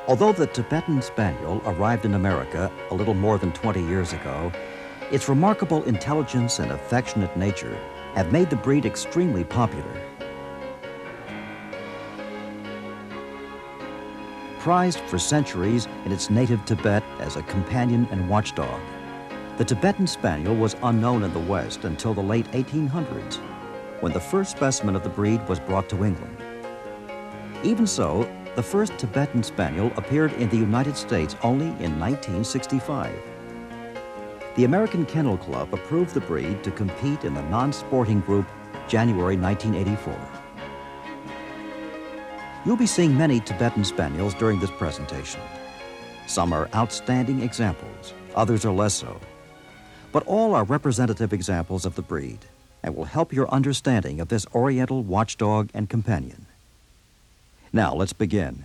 Although the Tibetan Spaniel arrived in America a little more than 20 years ago, its remarkable intelligence and affectionate nature have made the breed extremely popular. Prized for centuries in its native Tibet as a companion and watchdog, the Tibetan Spaniel was unknown in the West until the late 1800s, when the first specimen of the breed was brought to England. Even so, the first Tibetan Spaniel appeared in the United States only in 1965. The American Kennel Club approved the breed to compete in the non-sporting group January 1984. You'll be seeing many Tibetan Spaniels during this presentation. Some are outstanding examples, others are less so. But all are representative examples of the breed and will help your understanding of this Oriental watchdog and companion. Now, let's begin.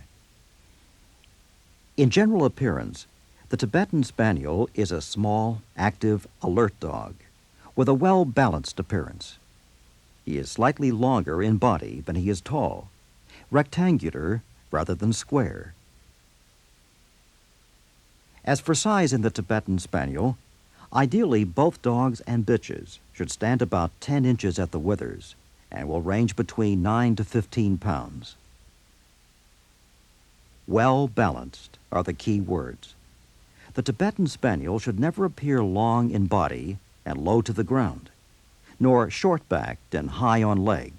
In general appearance, the Tibetan Spaniel is a small, active, alert dog with a well-balanced appearance. He is slightly longer in body than he is tall, rectangular rather than square. As for size in the Tibetan Spaniel, ideally both dogs and bitches should stand about 10 inches at the withers and will range between 9 to 15 pounds. Well-balanced are the key words. The Tibetan Spaniel should never appear long in body and low to the ground, nor short-backed and high on leg.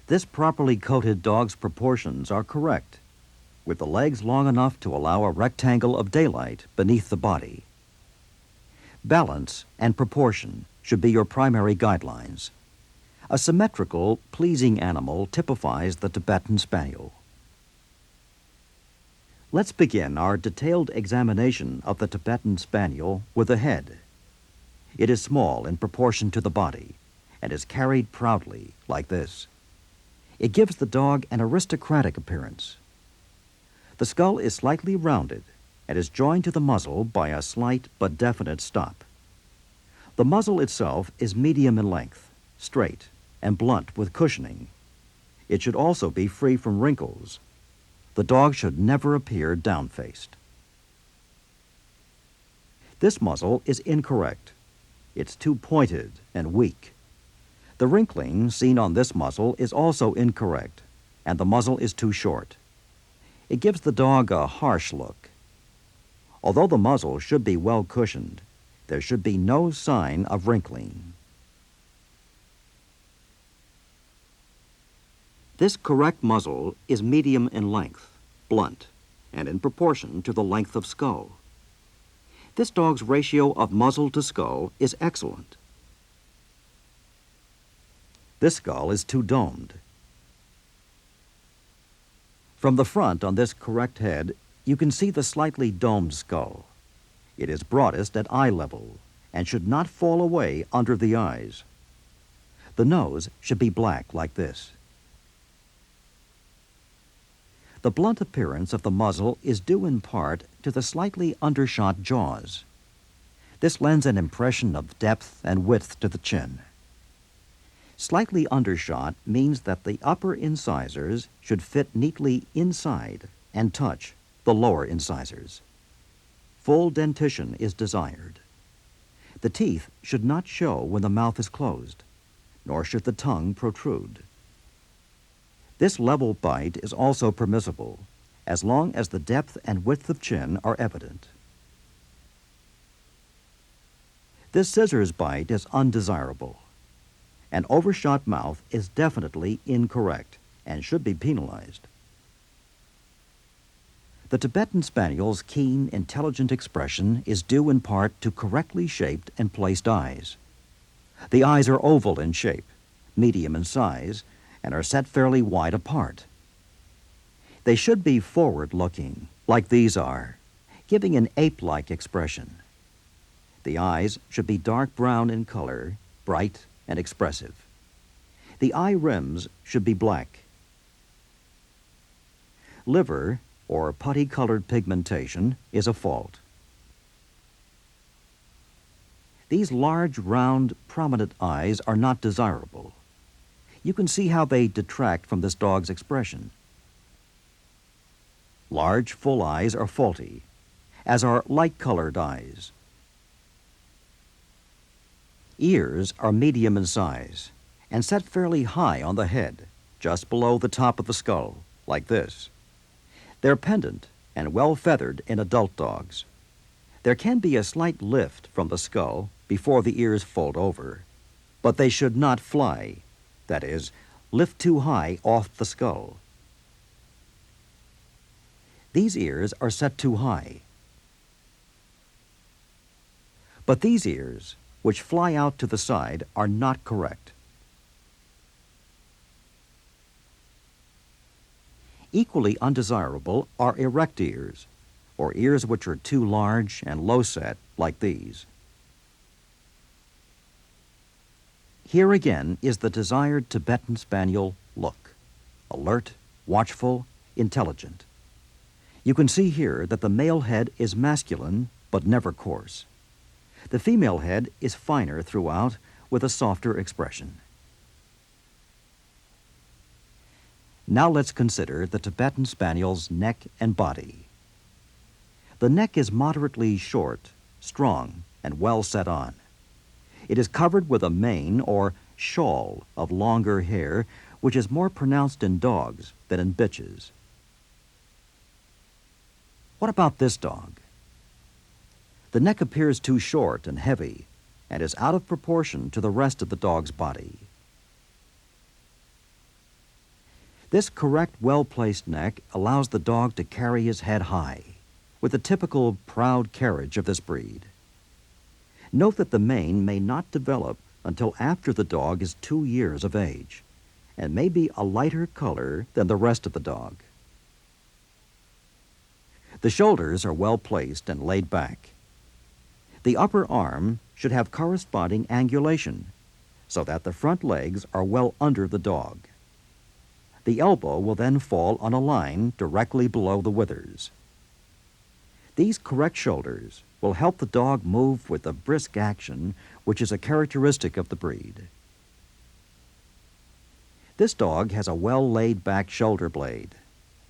This properly coated dog's proportions are correct, with the legs long enough to allow a rectangle of daylight beneath the body. Balance and proportion should be your primary guidelines. A symmetrical, pleasing animal typifies the Tibetan Spaniel. Let's begin our detailed examination of the Tibetan Spaniel with the head. It is small in proportion to the body and is carried proudly like this. It gives the dog an aristocratic appearance. The skull is slightly rounded and is joined to the muzzle by a slight but definite stop. The muzzle itself is medium in length, straight, and blunt with cushioning. It should also be free from wrinkles. The dog should never appear down-faced. This muzzle is incorrect. It's too pointed and weak. The wrinkling seen on this muzzle is also incorrect, and the muzzle is too short. It gives the dog a harsh look. Although the muzzle should be well cushioned, there should be no sign of wrinkling. This correct muzzle is medium in length, blunt, and in proportion to the length of skull. This dog's ratio of muzzle to skull is excellent. This skull is too domed. From the front on this correct head, you can see the slightly domed skull. It is broadest at eye level and should not fall away under the eyes. The nose should be black like this. The blunt appearance of the muzzle is due in part to the slightly undershot jaws. This lends an impression of depth and width to the chin. Slightly undershot means that the upper incisors should fit neatly inside and touch the lower incisors. Full dentition is desired. The teeth should not show when the mouth is closed, nor should the tongue protrude. This level bite is also permissible, as long as the depth and width of chin are evident. This scissors bite is undesirable. An overshot mouth is definitely incorrect and should be penalized. The Tibetan Spaniel's keen, intelligent expression is due in part to correctly shaped and placed eyes. The eyes are oval in shape, medium in size, and are set fairly wide apart. They should be forward-looking, like these are, giving an ape-like expression. The eyes should be dark brown in color, bright and expressive. The eye rims should be black. Liver, or putty-colored pigmentation, is a fault. These large, round, prominent eyes are not desirable. You can see how they detract from this dog's expression. Large, full eyes are faulty, as are light-colored eyes. Ears are medium in size and set fairly high on the head, just below the top of the skull, like this. They're pendant and well feathered in adult dogs. There can be a slight lift from the skull before the ears fold over, but they should not fly, that is, lift too high off the skull. These ears are set too high. But these ears, which fly out to the side, are not correct. Equally undesirable are erect ears, or ears which are too large and low-set, like these. Here again is the desired Tibetan Spaniel look: alert, watchful, intelligent. You can see here that the male head is masculine, but never coarse. The female head is finer throughout, with a softer expression. Now let's consider the Tibetan Spaniel's neck and body. The neck is moderately short, strong, and well set on. It is covered with a mane or shawl of longer hair, which is more pronounced in dogs than in bitches. What about this dog? The neck appears too short and heavy and is out of proportion to the rest of the dog's body. This correct, well-placed neck allows the dog to carry his head high, with the typical proud carriage of this breed. Note that the mane may not develop until after the dog is 2 years of age, and may be a lighter color than the rest of the dog. The shoulders are well placed and laid back. The upper arm should have corresponding angulation, so that the front legs are well under the dog. The elbow will then fall on a line directly below the withers. These correct shoulders will help the dog move with the brisk action which is a characteristic of the breed. This dog has a well laid back shoulder blade,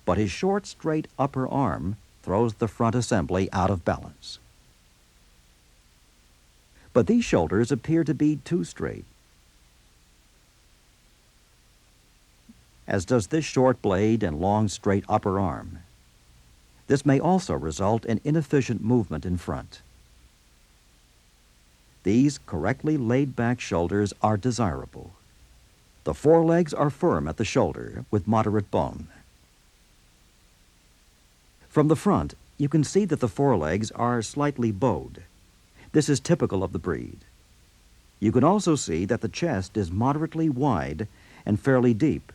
but his short, straight upper arm throws the front assembly out of balance. But these shoulders appear to be too straight, as does this short blade and long, straight upper arm. This may also result in inefficient movement in front. These correctly laid back shoulders are desirable. The forelegs are firm at the shoulder with moderate bone. From the front, you can see that the forelegs are slightly bowed. This is typical of the breed. You can also see that the chest is moderately wide and fairly deep.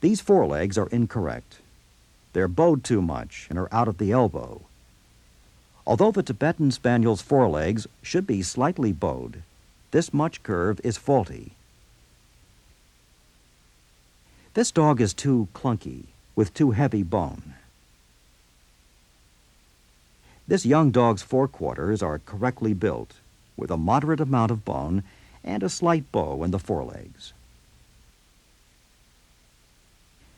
These forelegs are incorrect. They're bowed too much and are out at the elbow. Although the Tibetan Spaniel's forelegs should be slightly bowed, this much curve is faulty. This dog is too clunky, with too heavy bone. This young dog's forequarters are correctly built, with a moderate amount of bone and a slight bow in the forelegs.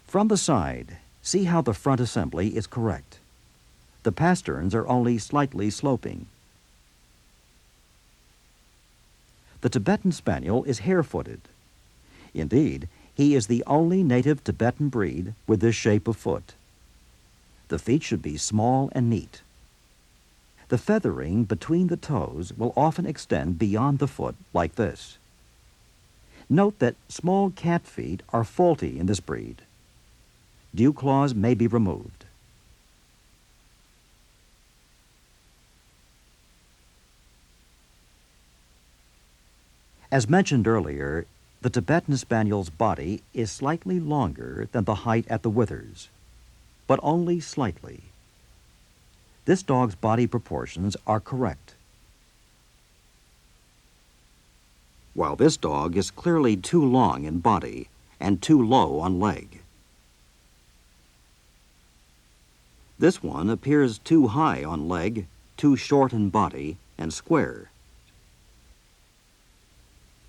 From the side, see how the front assembly is correct. The pasterns are only slightly sloping. The Tibetan Spaniel is hare-footed. Indeed, he is the only native Tibetan breed with this shape of foot. The feet should be small and neat. The feathering between the toes will often extend beyond the foot like this. Note that small cat feet are faulty in this breed. Dew claws may be removed. As mentioned earlier, the Tibetan Spaniel's body is slightly longer than the height at the withers, but only slightly. This dog's body proportions are correct. While this dog is clearly too long in body and too low on leg. This one appears too high on leg, too short in body, and square.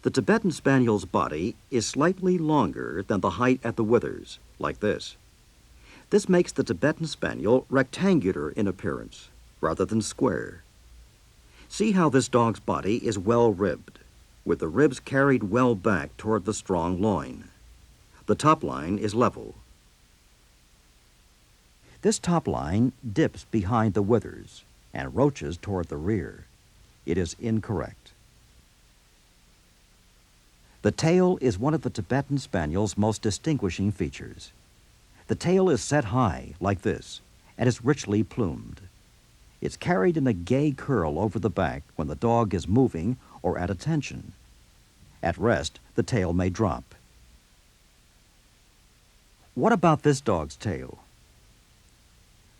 The Tibetan Spaniel's body is slightly longer than the height at the withers, like this. This makes the Tibetan Spaniel rectangular in appearance, rather than square. See how this dog's body is well ribbed, with the ribs carried well back toward the strong loin. The top line is level. This top line dips behind the withers and roaches toward the rear. It is incorrect. The tail is one of the Tibetan Spaniel's most distinguishing features. The tail is set high, like this, and is richly plumed. It's carried in a gay curl over the back when the dog is moving or at attention. At rest, the tail may drop. What about this dog's tail?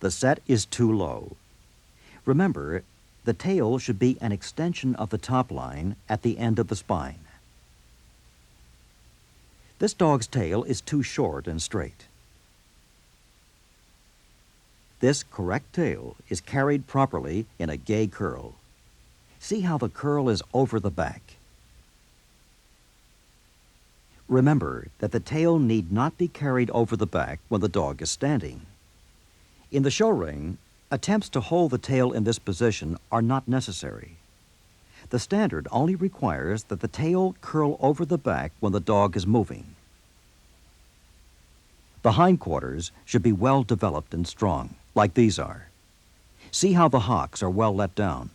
The set is too low. Remember, the tail should be an extension of the top line at the end of the spine. This dog's tail is too short and straight. This correct tail is carried properly in a gay curl. See how the curl is over the back. Remember that the tail need not be carried over the back when the dog is standing. In the show ring, attempts to hold the tail in this position are not necessary. The standard only requires that the tail curl over the back when the dog is moving. The hindquarters should be well developed and strong, like these are. See how the hocks are well let down.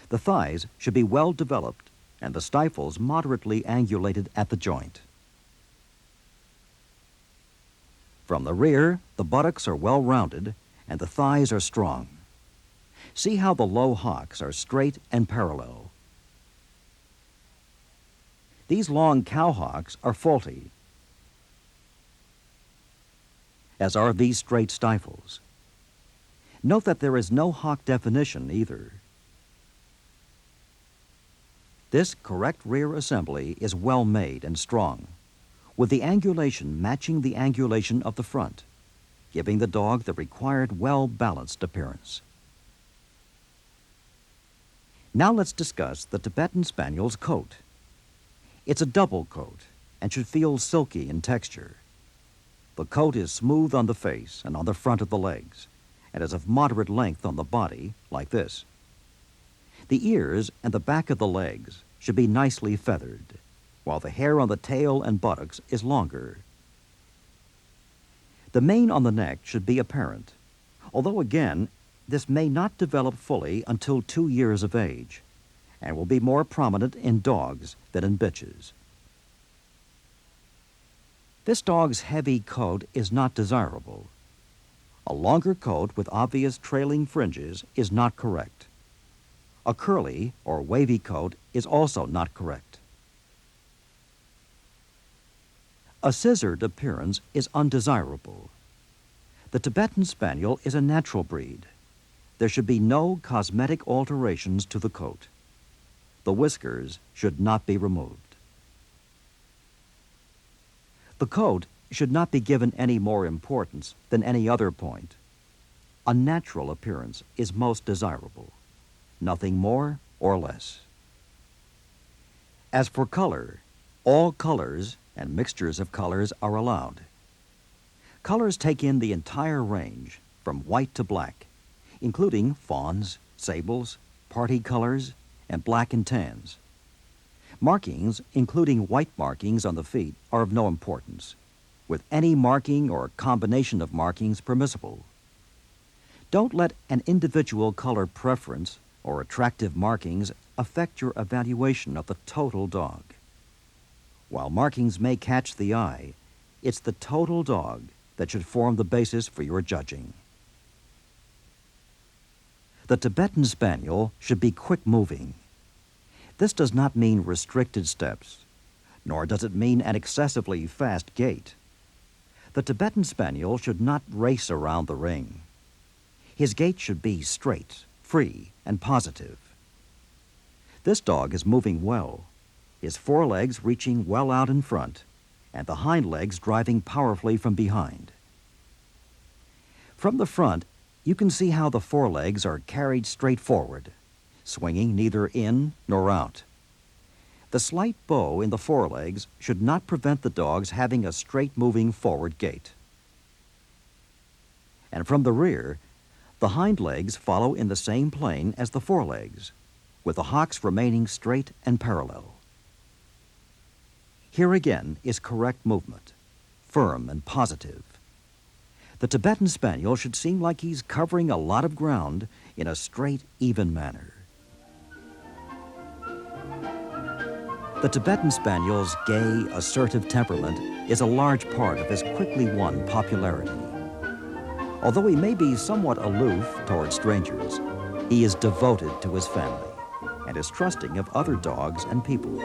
The thighs should be well developed and the stifles moderately angulated at the joint. From the rear, the buttocks are well rounded and the thighs are strong. See how the low hocks are straight and parallel. These long cow hocks are faulty, as are these straight stifles. Note that there is no hock definition either. This correct rear assembly is well made and strong, with the angulation matching the angulation of the front, giving the dog the required well-balanced appearance. Now let's discuss the Tibetan Spaniel's coat. It's a double coat and should feel silky in texture. The coat is smooth on the face and on the front of the legs, and is of moderate length on the body, like this. The ears and the back of the legs should be nicely feathered, while the hair on the tail and buttocks is longer. The mane on the neck should be apparent, although again, this may not develop fully until 2 years of age, and will be more prominent in dogs than in bitches. This dog's heavy coat is not desirable. A longer coat with obvious trailing fringes is not correct. A curly or wavy coat is also not correct. A scissored appearance is undesirable. The Tibetan Spaniel is a natural breed. There should be no cosmetic alterations to the coat. The whiskers should not be removed. The coat should not be given any more importance than any other point. A natural appearance is most desirable, nothing more or less. As for color, all colors and mixtures of colors are allowed. Colors take in the entire range, from white to black, including fawns, sables, party colors, and black and tans. Markings, including white markings on the feet, are of no importance, with any marking or combination of markings permissible. Don't let an individual color preference or attractive markings affect your evaluation of the total dog. While markings may catch the eye, it's the total dog that should form the basis for your judging. The Tibetan Spaniel should be quick-moving. This does not mean restricted steps, nor does it mean an excessively fast gait. The Tibetan Spaniel should not race around the ring. His gait should be straight, free, and positive. This dog is moving well, his forelegs reaching well out in front, and the hind legs driving powerfully from behind. From the front, you can see how the forelegs are carried straight forward, swinging neither in nor out. The slight bow in the forelegs should not prevent the dogs having a straight-moving forward gait. and from the rear, the hind legs follow in the same plane as the forelegs, with the hocks remaining straight and parallel. Here again is correct movement, firm and positive. The Tibetan Spaniel should seem like he's covering a lot of ground in a straight, even manner. The Tibetan Spaniel's gay, assertive temperament is a large part of his quickly won popularity. Although he may be somewhat aloof toward strangers, he is devoted to his family and is trusting of other dogs and people.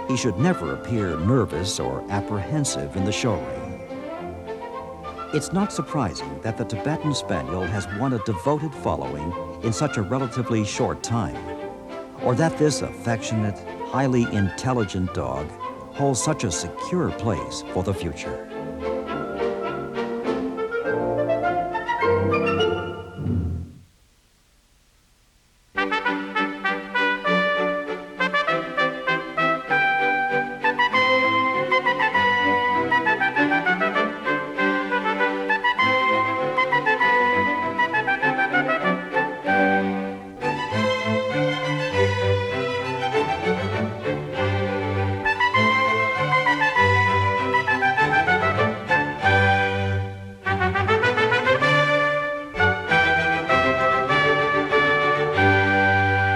He should never appear nervous or apprehensive in the show ring. It's not surprising that the Tibetan Spaniel has won a devoted following in such a relatively short time, or that this affectionate, highly intelligent dog holds such a secure place for the future.